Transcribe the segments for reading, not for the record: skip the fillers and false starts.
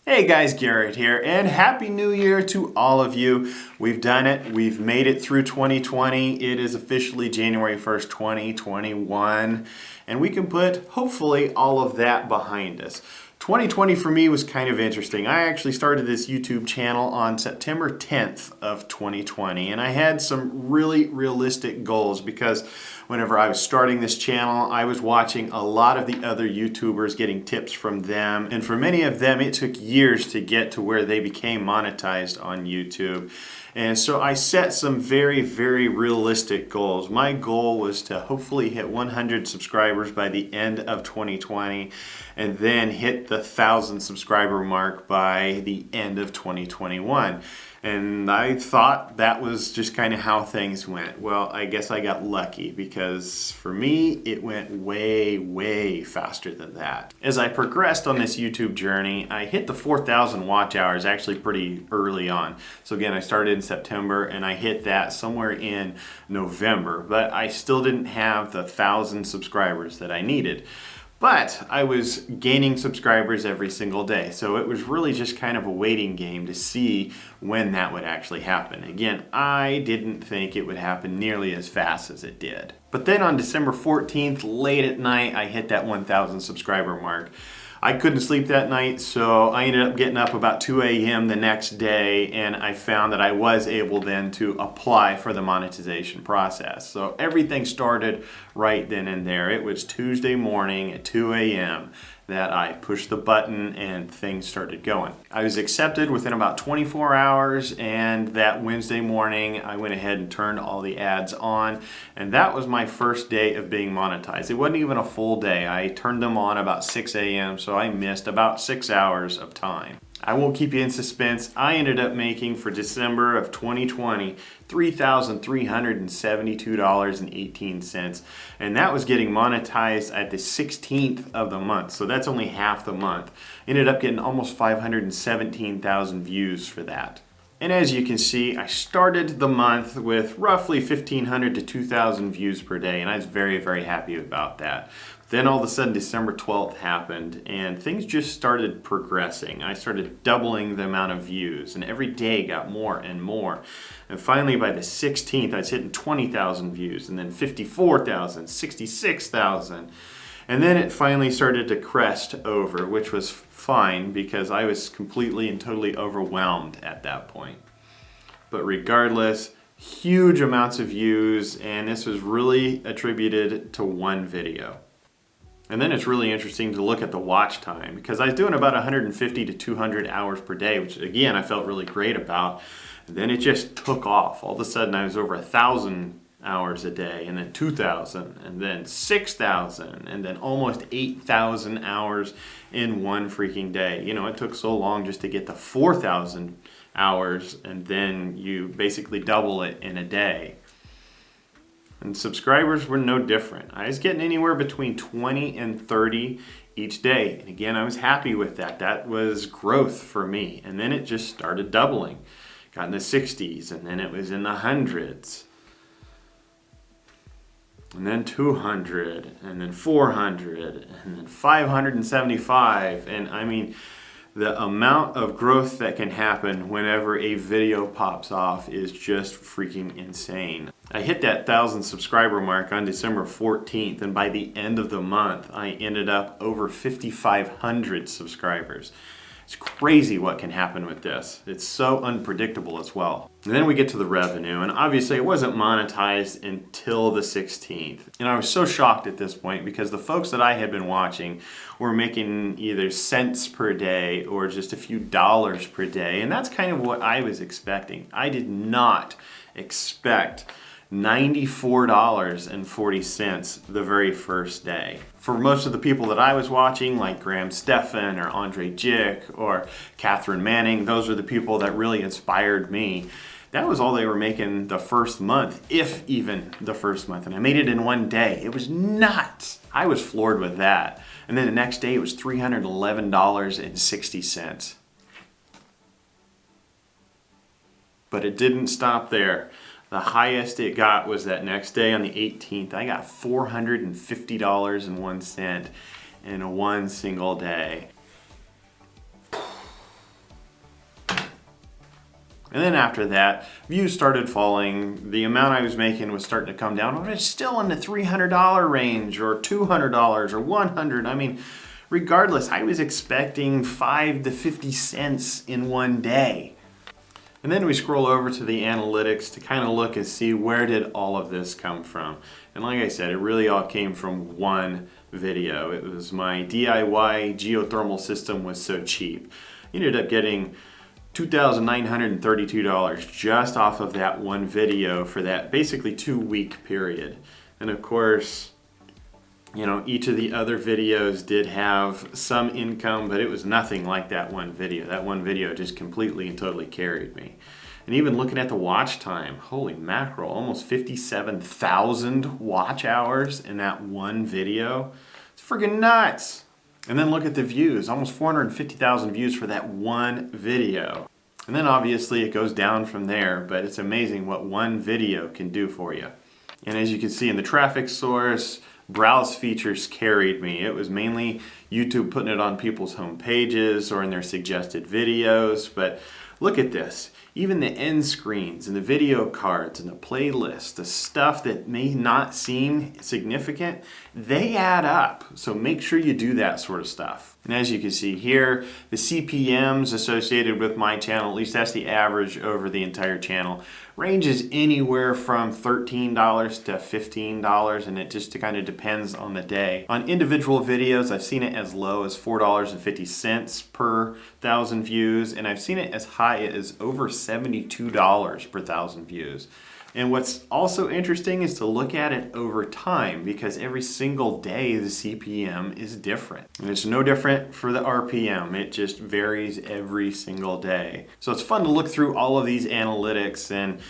Hey guys, Garrett here, and Happy New Year to all of you. We've done it. We've made it through 2020. It is officially January 1st, 2021, and we can put, hopefully, all of that behind us. 2020 for me was kind of interesting. I actually started this YouTube channel on September 10th of 2020, and I had some really realistic goals because whenever I was starting this channel, I was watching a lot of the other YouTubers, getting tips from them, and for many of them, it took years to get to where they became monetized on YouTube. And so I set some very realistic goals. My goal was to hopefully hit 100 subscribers by the end of 2020 and then hit the 1,000 subscriber mark by the end of 2021. And I thought that was just kind of how things went. Well, I guess I got lucky because for me, it went way faster than that. As I progressed on this YouTube journey, I hit the 4,000 watch hours actually pretty early on. So again, I started in September and I hit that somewhere in November, but I still didn't have the 1,000 subscribers that I needed. But I was gaining subscribers every single day, so it was really just kind of a waiting game to see when that would actually happen. Again, I didn't think it would happen nearly as fast as it did. But then on December 14th, late at night, I hit that 1,000 subscriber mark. I couldn't sleep that night, so I ended up getting up about 2 a.m. the next day, and I found that I was able then to apply for the monetization process. So everything started right then and there. It was Tuesday morning at 2 a.m. that I pushed the button and things started going. I was accepted within about 24 hours, and that Wednesday morning I went ahead and turned all the ads on, and that was my first day of being monetized. It wasn't even a full day. I turned them on about 6 a.m., so I missed about 6 hours of time. I won't keep you in suspense. I ended up making for December of 2020 $3,372.18, and that was getting monetized at the 16th of the month, so that's only half the month. Ended up getting almost 517,000 views for that. And as you can see, I started the month with roughly 1,500 to 2,000 views per day, and I was very happy about that. Then all of a sudden December 12th happened and things just started progressing. I started doubling the amount of views and every day got more and more. And finally by the 16th I was hitting 20,000 views and then 54,000, 66,000. And then it finally started to crest over, which was fine because I was completely and totally overwhelmed at that point. But regardless, huge amounts of views, and this was really attributed to one video. And then it's really interesting to look at the watch time because I was doing about 150 to 200 hours per day, which again, I felt really great about. And then it just took off. All of a sudden I was over 1,000 hours a day, and then 2,000, and then 6,000, and then almost 8,000 hours in one freaking day. You know, it took so long just to get to 4,000 hours, and then you basically double it in a day. And subscribers were no different. I was getting anywhere between 20 and 30 each day. And again, I was happy with that. That was growth for me. And then it just started doubling. Got in the 60s, and then it was in the hundreds. And then 200, and then 400, and then 575. And I mean, the amount of growth that can happen whenever a video pops off is just freaking insane. I hit that 1,000 subscriber mark on December 14th, and by the end of the month, I ended up over 5,500 subscribers. It's crazy what can happen with this. It's so unpredictable as well. And then we get to the revenue, and obviously it wasn't monetized until the 16th. And I was so shocked at this point because the folks that I had been watching were making either cents per day or just a few dollars per day, and that's kind of what I was expecting. I did not expect $94.40 the very first day. For most of the people that I was watching, like Graham Stephan or Andre Jick or Catherine Manning, those are the people that really inspired me. That was all they were making the first month, if even the first month. And I made it in one day. It was nuts. I was floored with that. And then the next day it was $311.60. But it didn't stop there. The highest it got was that next day on the 18th. I got $450.01 in one single day. And then after that, views started falling. The amount I was making was starting to come down, but it's still in the $300 range or $200 or $100. I mean, regardless, I was expecting 5 to 50 cents in one day. And then we scroll over to the analytics to kind of look and see where did all of this come from. And like I said, it really all came from one video. It was my DIY geothermal system was so cheap. I ended up getting $2,932 just off of that one video for that basically 2-week period. And of course, you know, each of the other videos did have some income, but it was nothing like that one video. That one video just completely and totally carried me. And even looking at the watch time, holy mackerel, almost 57,000 watch hours in that one video. It's friggin' nuts. And then look at the views, almost 450,000 views for that one video. And then obviously it goes down from there, but it's amazing what one video can do for you. And as you can see in the traffic source, browse features carried me. It was mainly YouTube putting it on people's home pages or in their suggested videos. But look at this. Even the end screens and the video cards and the playlist, the stuff that may not seem significant, they add up. So make sure you do that sort of stuff. And as you can see here, the CPMs associated with my channel, at least that's the average over the entire channel, ranges anywhere from $13 to $15, and it just kind of depends on the day. On individual videos, I've seen it as low as $4.50 per 1,000 views, and I've seen it as high as over $72 per 1,000 views. And what's also interesting is to look at it over time, because every single day the CPM is different. And it's no different for the RPM. It just varies every single day. So it's fun to look through all of these analytics and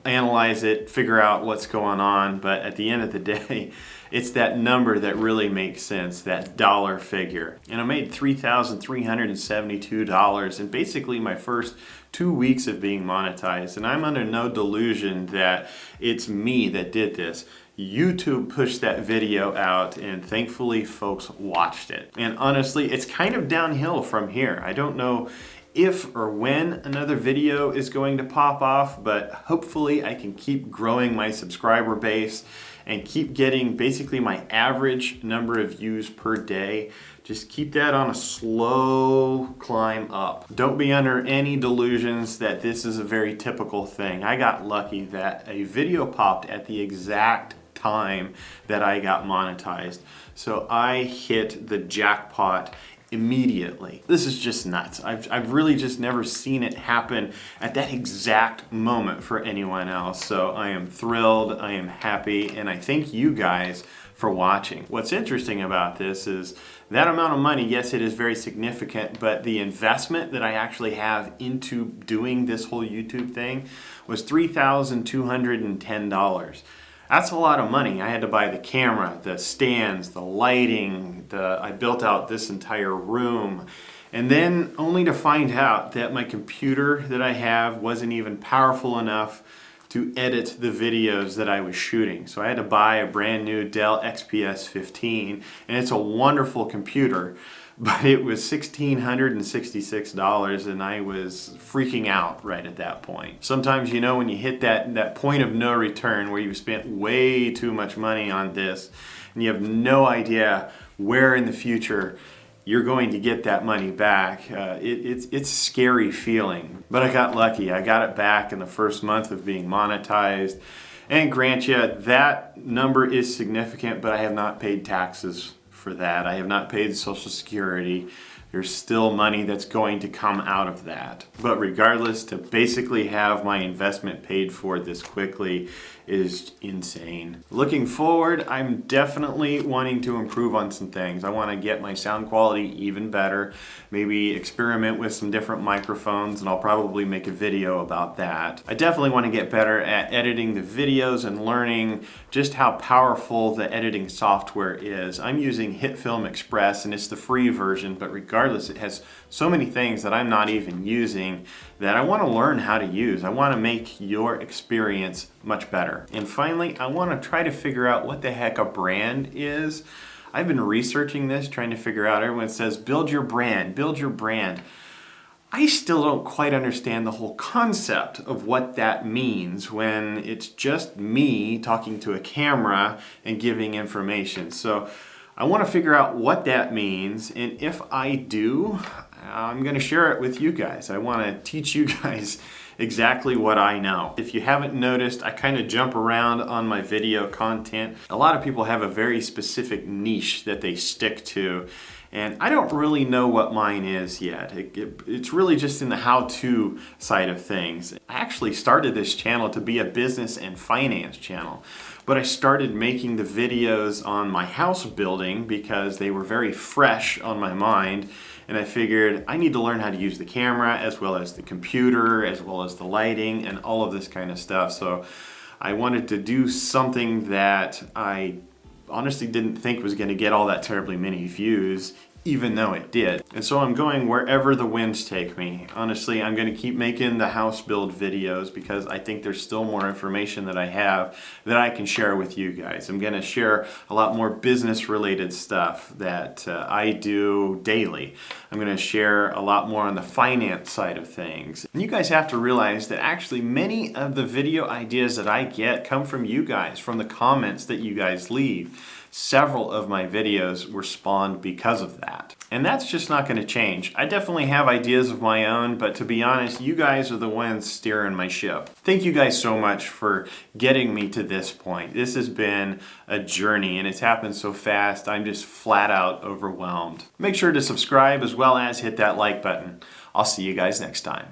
analyze it, figure out what's going on, but at the end of the day, it's that number that really makes sense, that dollar figure. And I made $3,372 in basically my first 2 weeks of being monetized, and I'm under no delusion that it's me that did this. YouTube pushed that video out, and thankfully folks watched it. And honestly, it's kind of downhill from here. I don't know if or when another video is going to pop off, but hopefully I can keep growing my subscriber base and keep getting basically my average number of views per day. Just keep that on a slow climb up. Don't be under any delusions that this is a very typical thing. I got lucky that a video popped at the exact time that I got monetized. So I hit the jackpot immediately. This is just nuts. I've really just never seen it happen at that exact moment for anyone else. So I am thrilled, I am happy, and I thank you guys for watching. What's interesting about this is that amount of money, yes, it is very significant, but the investment that I actually have into doing this whole YouTube thing was $3,210. That's a lot of money. I had to buy the camera, the stands, the lighting, I built out this entire room, and then only to find out that my computer that I have wasn't even powerful enough to edit the videos that I was shooting. So I had to buy a brand new Dell XPS 15, and it's a wonderful computer, but it was $1,666, and I was freaking out right at that point. Sometimes, you know, when you hit that point of no return where you've spent way too much money on this, and you have no idea where in the future you're going to get that money back, it's a scary feeling. But I got lucky. I got it back in the first month of being monetized. And grant you, that number is significant, but I have not paid taxes for that. I have not paid Social Security. There's still money that's going to come out of that. But regardless, to basically have my investment paid for this quickly is insane. Looking forward, I'm definitely wanting to improve on some things. I want to get my sound quality even better, maybe experiment with some different microphones, and I'll probably make a video about that. I definitely want to get better at editing the videos and learning just how powerful the editing software is. I'm using HitFilm Express, and it's the free version, but regardless, it has so many things that I'm not even using that I want to learn how to use. I want to make your experience much better. And finally, I want to try to figure out what the heck a brand is. I've been researching this, trying to figure out, everyone says, build your brand, build your brand. I still don't quite understand the whole concept of what that means when it's just me talking to a camera and giving information. So I want to figure out what that means, and if I do, I'm going to share it with you guys. I want to teach you guys exactly what I know. If you haven't noticed, I kind of jump around on my video content. A lot of people have a very specific niche that they stick to, and I don't really know what mine is yet. It's really just in the how-to side of things. I actually started this channel to be a business and finance channel, but I started making the videos on my house building because they were very fresh on my mind, and I figured I need to learn how to use the camera as well as the computer, as well as the lighting and all of this kind of stuff. So I wanted to do something that I honestly didn't think was going to get all that terribly many views, even though it did. And so I'm going wherever the winds take me. Honestly, I'm going to keep making the house build videos because I think there's still more information that I have that I can share with you guys. I'm going to share a lot more business related stuff that I do daily. I'm going to share a lot more on the finance side of things. And you guys have to realize that actually many of the video ideas that I get come from you guys, from the comments that you guys leave. Several of my videos were spawned because of that. And that's just not going to change. I definitely have ideas of my own, but to be honest, you guys are the ones steering my ship. Thank you guys so much for getting me to this point. This has been a journey and it's happened so fast, I'm just flat out overwhelmed. Make sure to subscribe as well as hit that like button. I'll see you guys next time.